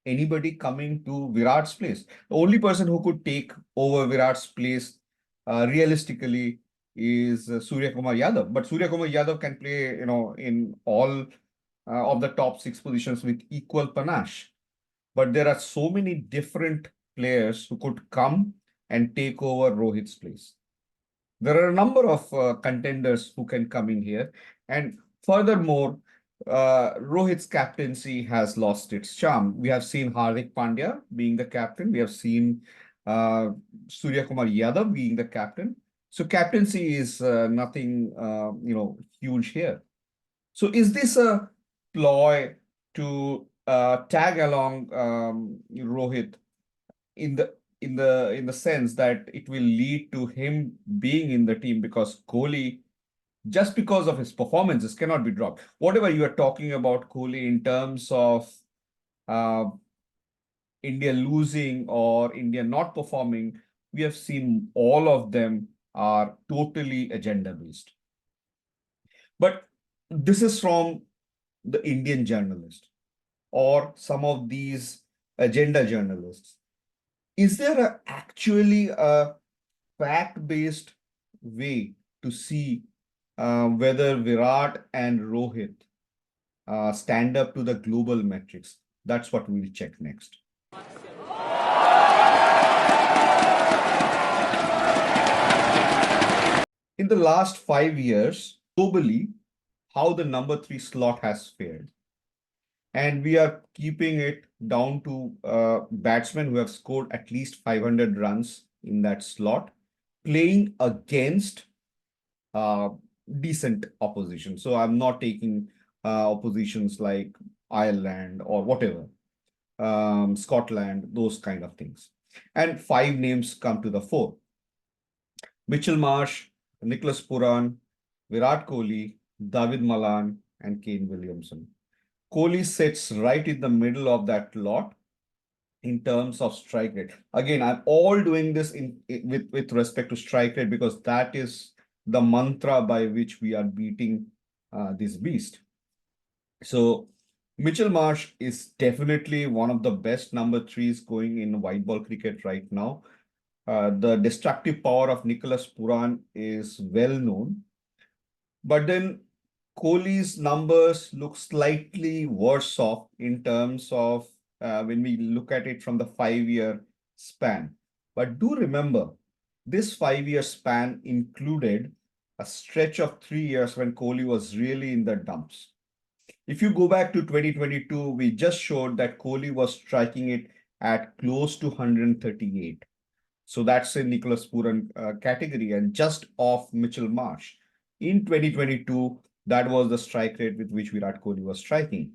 anybody coming to Virat's place. The only person who could take over Virat's place realistically is Surya Kumar Yadav. But Surya Kumar Yadav can play, in all of the top 6 positions with equal panache. But there are so many different players who could come and take over Rohit's place. There are a number of contenders who can come in here. And furthermore, Rohit's captaincy has lost its charm. We have seen Hardik Pandya being the captain. We have seen Surya Kumar Yadav being the captain. So captaincy is nothing, huge here. So is this a ploy to tag along Rohit in the sense that it will lead to him being in the team because Kohli just because of his performances cannot be dropped. Whatever you are talking about Kohli in terms of uh, India losing or India not performing, we have seen all of them are totally agenda based. But this is from the Indian journalist or some of these agenda journalists. Is there actually a fact-based way to see whether Virat and Rohit stand up to the global metrics? That's what we'll check next. In the last 5 years, globally, how the number three slot has fared. And we are keeping it down to batsmen who have scored at least 500 runs in that slot, playing against uh, decent opposition. So I'm not taking oppositions like Ireland or whatever, Scotland, those kind of things. And five names come to the fore. Mitchell Marsh, Nicholas Puran, Virat Kohli, David Malan, and Kane Williamson. Kohli sits right in the middle of that lot in terms of strike rate. Again, I'm all doing this with respect to strike rate because that is the mantra by which we are beating this beast. So Mitchell Marsh is definitely one of the best number threes going in white ball cricket right now. The destructive power of Nicholas Puran is well known. But then Kohli's numbers look slightly worse off in terms of when we look at it from the 5 year span. But do remember, this 5 year span included a stretch of 3 years when Kohli was really in the dumps. If you go back to 2022, we just showed that Kohli was striking it at close to 138. So that's in Nicholas Puran category and just off Mitchell Marsh. In 2022, that was the strike rate with which Virat Kohli was striking.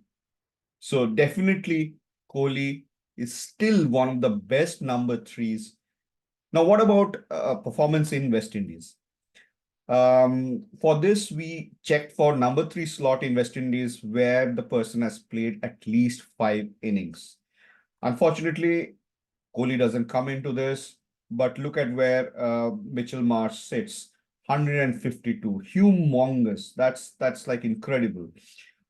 So definitely Kohli is still one of the best number threes. Now, what about performance in West Indies? For this, we checked for number three slot in West Indies where the person has played at least 5 innings. Unfortunately, Kohli doesn't come into this, but look at where Mitchell Marsh sits, 152, humongous. That's like incredible.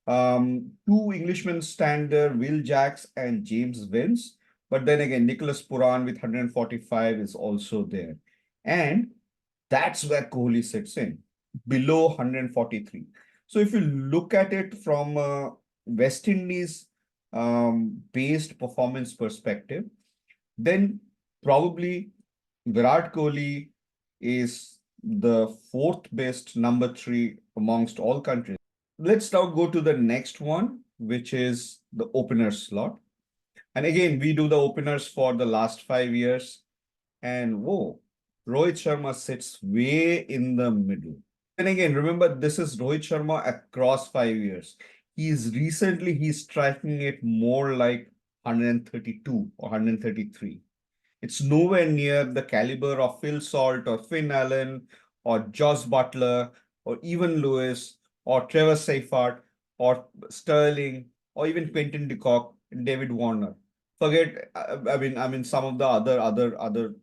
Two Englishmen stand there, Will Jacks and James Vince. But then again, Nicholas Puran with 145 is also there. And that's where Kohli sits in, below 143. So if you look at it from a West Indies based performance perspective, then probably Virat Kohli is the fourth best number three amongst all countries. Let's now go to the next one, which is the opener slot. And again, we do the openers for the last 5 years. And whoa, Rohit Sharma sits way in the middle. And again, remember, this is Rohit Sharma across 5 years. He's striking it more like 132 or 133. It's nowhere near the caliber of Phil Salt or Finn Allen or Josh Butler or even Lewis or Trevor Seifert or Sterling or even Quentin de Kock and David Warner. Forget, I mean, some of the other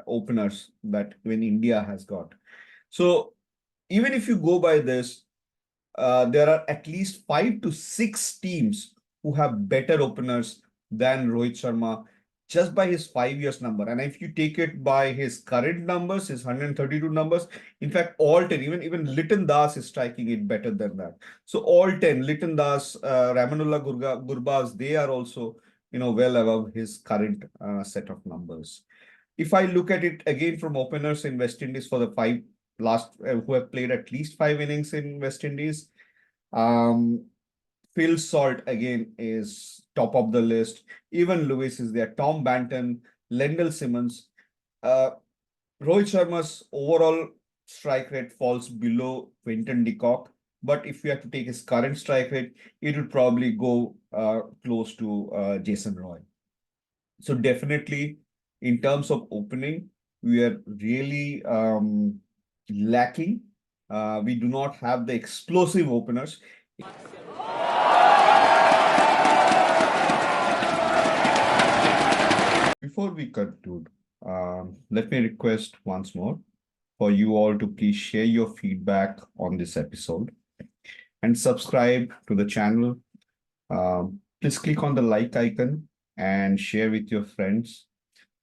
openers that even India has got. So even if you go by this, there are at least 5 to 6 teams who have better openers than Rohit Sharma just by his 5 years number. And if you take it by his current numbers, his 132 numbers, in fact, all 10, even Liton Das is striking it better than that. So all 10, Liton Das, Ramanullah Gurbaz, they are also, well above his current set of numbers. If I look at it again from openers in West Indies for the five last who have played at least 5 innings in West Indies, Phil Salt again is top of the list. Even Lewis is there. Tom Banton, Lendl Simmons. Rohit Sharma's overall strike rate falls below Quinton de Kock. But if we have to take his current strike rate, it would probably go close to Jason Roy. So definitely, in terms of opening, we are really lacking We do not have the explosive openers. Before we conclude, let me request once more for you all to please share your feedback on this episode and subscribe to the channel. Please click on the like icon and share with your friends.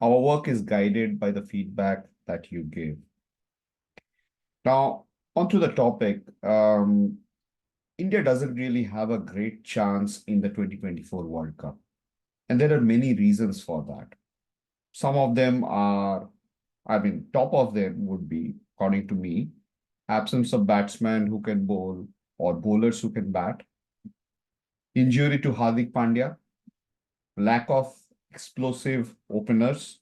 Our work is guided by the feedback that you give. Now, onto the topic. India doesn't really have a great chance in the 2024 World Cup. And there are many reasons for that. Some of them are, top of them would be, according to me, absence of batsmen who can bowl or bowlers who can bat, injury to Hardik Pandya, lack of explosive openers,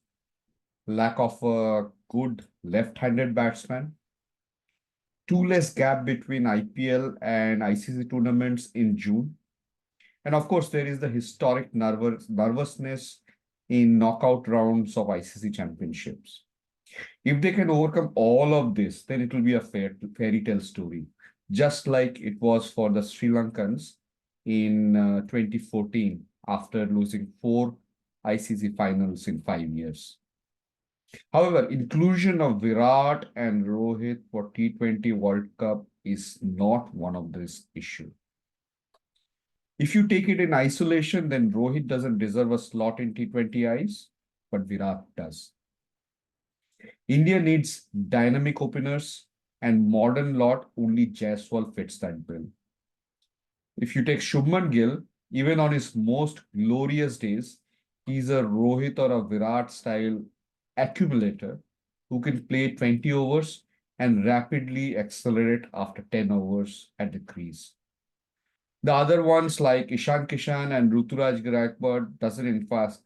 lack of a good left-handed batsman, too less gap between IPL and ICC tournaments in June. And of course, there is the historic nervousness in knockout rounds of ICC championships. If they can overcome all of this, then it will be a fairy tale story, just like it was for the Sri Lankans in 2014 after losing 4 ICC finals in 5 years. However, inclusion of Virat and Rohit for T20 World Cup is not one of this issue. If you take it in isolation, then Rohit doesn't deserve a slot in T20Is, but Virat does. India needs dynamic openers, and modern lot only Jaiswal fits that bill. If you take Shubman Gill, even on his most glorious days, he's a Rohit or a Virat style accumulator who can play 20 overs and rapidly accelerate after 10 overs at the crease. The other ones like Ishan Kishan and Ruturaj Gaikwad doesn't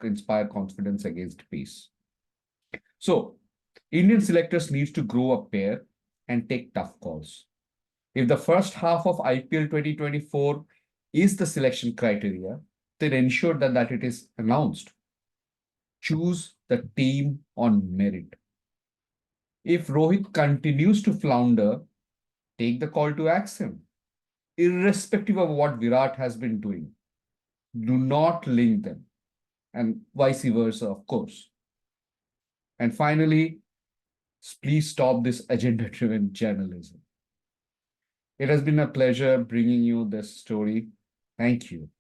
inspire confidence against pace. So, Indian selectors needs to grow a pair and take tough calls. If the first half of IPL 2024 is the selection criteria, then ensure that it is announced. Choose the team on merit. If Rohit continues to flounder, take the call to action. Irrespective of what Virat has been doing, do not link them, and vice versa, of course. And finally, please stop this agenda-driven journalism. It has been a pleasure bringing you this story. Thank you.